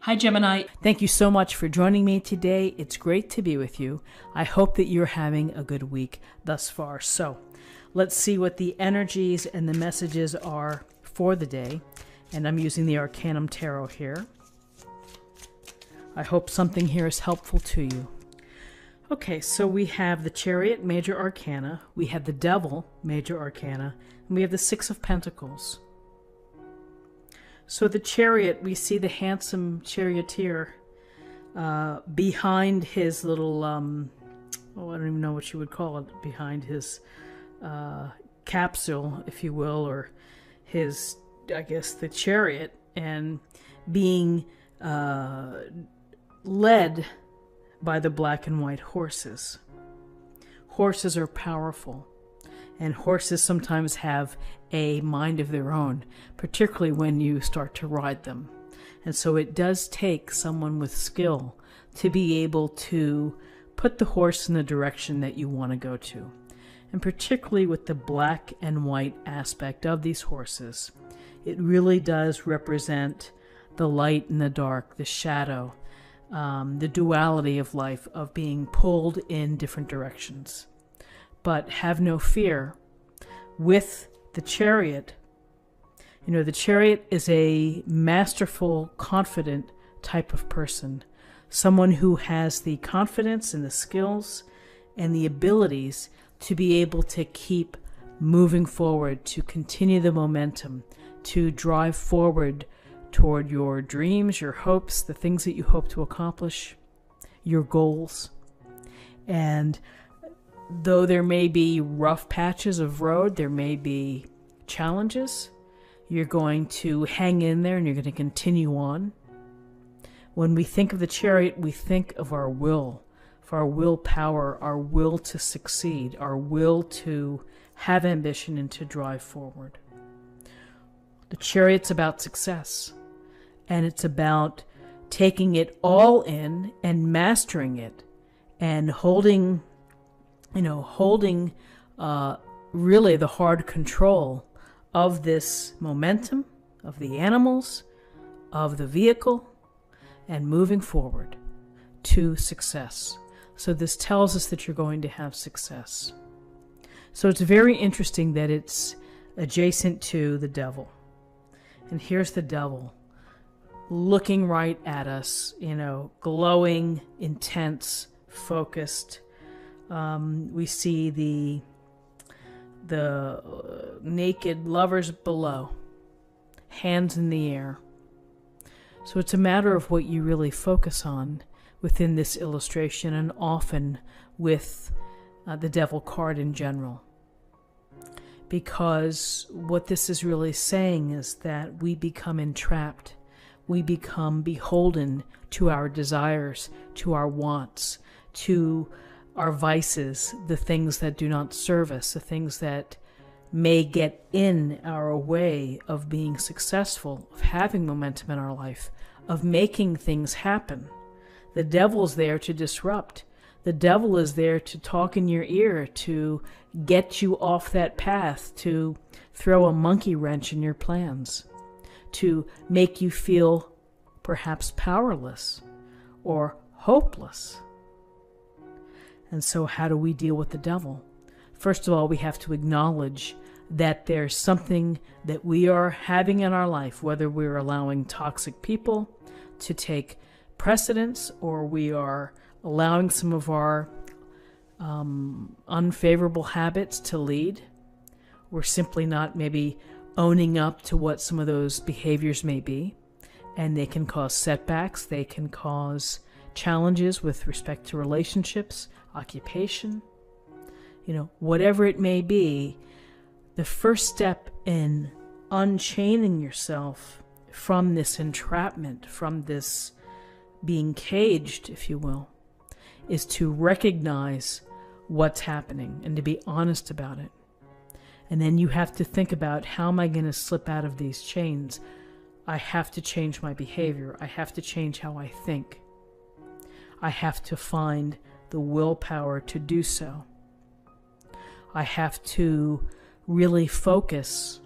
Hi, Gemini. Thank you so much for joining me today. It's great to be with you. I hope that you're having a good week thus far. So let's see what the energies and the messages are for the day. And I'm using the Arcanum Tarot here. I hope something here is helpful to you. Okay, so we have the Chariot, Major Arcana. We have the Devil, Major Arcana. And we have the Six of Pentacles. So the Chariot, we see the handsome charioteer behind his little, I don't even know what you would call it, behind his capsule, if you will, or his, I guess, the chariot, and being led by the black and white horses. Horses are powerful. And horses sometimes have a mind of their own, particularly when you start to ride them. And so it does take someone with skill to be able to put the horse in the direction that you want to go to. And particularly with the black and white aspect of these horses, it really does represent the light and the dark, the shadow, the duality of life, of being pulled in different directions. But have no fear. With the Chariot, you know, the Chariot is a masterful, confident type of person. Someone who has the confidence and the skills and the abilities to be able to keep moving forward, to continue the momentum, to drive forward toward your dreams, your hopes, the things that you hope to accomplish, your goals. And though there may be rough patches of road, there may be challenges, you're going to hang in there and you're going to continue on. When we think of the Chariot, we think of our will, of our willpower, our will to succeed, our will to have ambition and to drive forward. The Chariot's about success, and it's about taking it all in and mastering it and holding really the hard control of this momentum, of the animals, of the vehicle, and moving forward to success. So this tells us that you're going to have success. So it's very interesting that it's adjacent to the Devil. And here's the Devil looking right at us, glowing, intense, focused. We see the naked lovers below, hands in the air. So it's a matter of what you really focus on within this illustration, and often with the Devil card in general. Because what this is really saying is that we become entrapped. We become beholden to our desires, to our wants, to our vices, the things that do not serve us, the things that may get in our way of being successful, of having momentum in our life, of making things happen. The Devil's there to disrupt. The Devil is there to talk in your ear, to get you off that path, to throw a monkey wrench in your plans, to make you feel perhaps powerless or hopeless. And so how do we deal with the Devil? First of all, we have to acknowledge that there's something that we are having in our life, whether we're allowing toxic people to take precedence, or we are allowing some of our unfavorable habits to lead. We're simply not maybe owning up to what some of those behaviors may be, and they can cause setbacks, they can cause challenges with respect to relationships, occupation, whatever it may be. The first step in unchaining yourself from this entrapment, from this being caged, if you will, is to recognize what's happening and to be honest about it. And then you have to think about, how am I going to slip out of these chains? I have to change my behavior. I have to change how I think. I have to find the willpower to do so. I have to really focus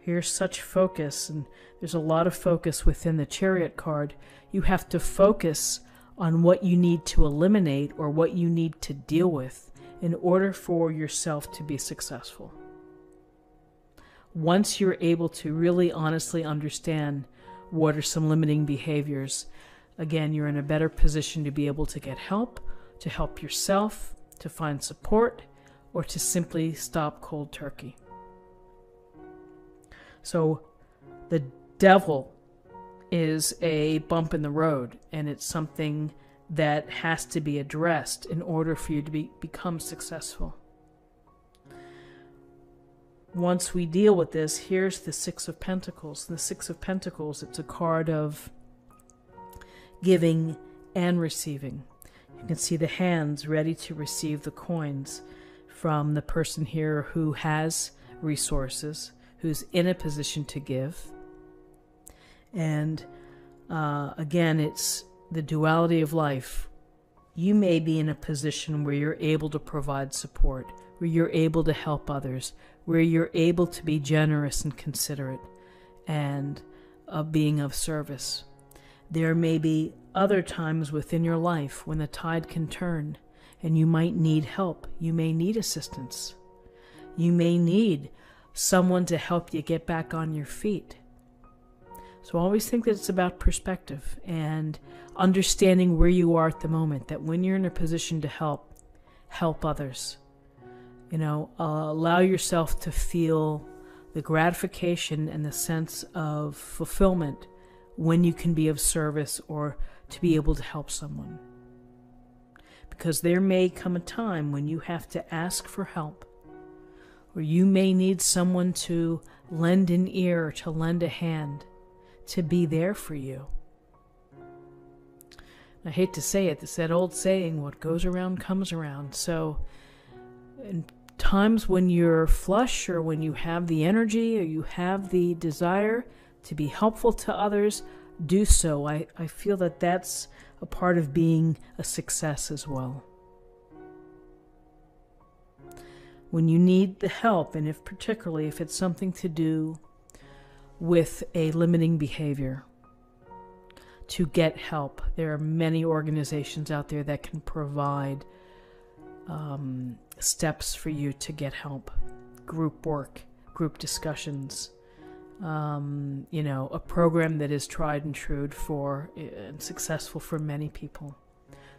Here's such focus, and there's a lot of focus within the Chariot card. You have to focus on what you need to eliminate or what you need to deal with in order for yourself to be successful. Once you're able to really honestly understand what are some limiting behaviors, again, you're in a better position to be able to get help, to help yourself, to find support, or to simply stop cold turkey. So the devil is a bump in the road, and it's something that has to be addressed in order for you to become successful. Once we deal with this, here's the Six of Pentacles. The Six of Pentacles, it's a card of giving and receiving. You can see the hands ready to receive the coins from the person here who has resources, who's in a position to give. And again, it's the duality of life. You may be in a position where you're able to provide support, where you're able to help others, where you're able to be generous and considerate and being of service. There may be other times within your life when the tide can turn and you might need help. You may need assistance. You may need someone to help you get back on your feet. So I always think that it's about perspective and understanding where you are at the moment, that when you're in a position to help others. Allow yourself to feel the gratification and the sense of fulfillment when you can be of service or to be able to help someone. Because there may come a time when you have to ask for help, or you may need someone to lend an ear, to lend a hand, to be there for you. I hate to say it, it's that old saying, what goes around comes around. So in times when you're flush, or when you have the energy, or you have the desire to be helpful to others, do so. I feel that that's a part of being a success as well. When you need the help, and particularly if it's something to do with a limiting behavior, to get help. There are many organizations out there that can provide steps for you to get help. Group work, group discussions, a program that is tried and true and successful for many people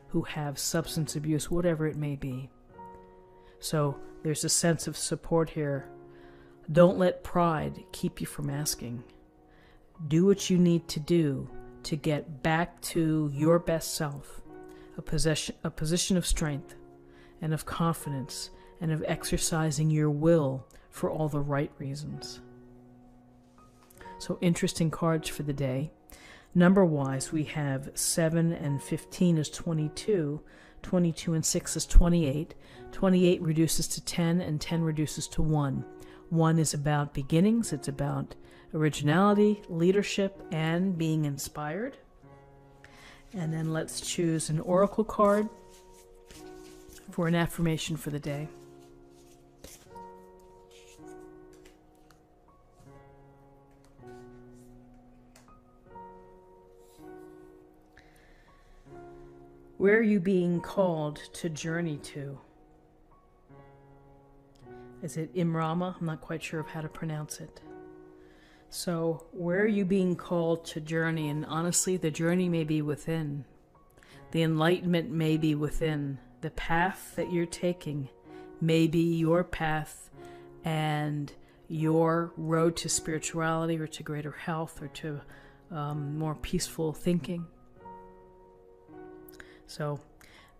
who have substance abuse, whatever it may be. So there's a sense of support here. Don't let pride keep you from asking. Do what you need to do to get back to your best self, a position of strength and of confidence and of exercising your will for all the right reasons. So interesting cards for the day. Number-wise, we have 7 and 15 is 22, 22 and 6 is 28, 28 reduces to 10, and 10 reduces to 1. 1 is about beginnings, it's about originality, leadership, and being inspired. And then let's choose an oracle card for an affirmation for the day. Where are you being called to journey to? Is it Imrama? I'm not quite sure of how to pronounce it. So where are you being called to journey? And honestly, the journey may be within. The enlightenment may be within. The path that you're taking may be your path and your road to spirituality or to greater health or to more peaceful thinking. So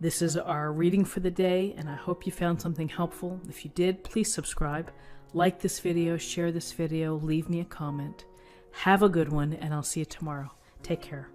this is our reading for the day, and I hope you found something helpful. If you did, please subscribe, like this video, share this video, leave me a comment. Have a good one, and I'll see you tomorrow. Take care.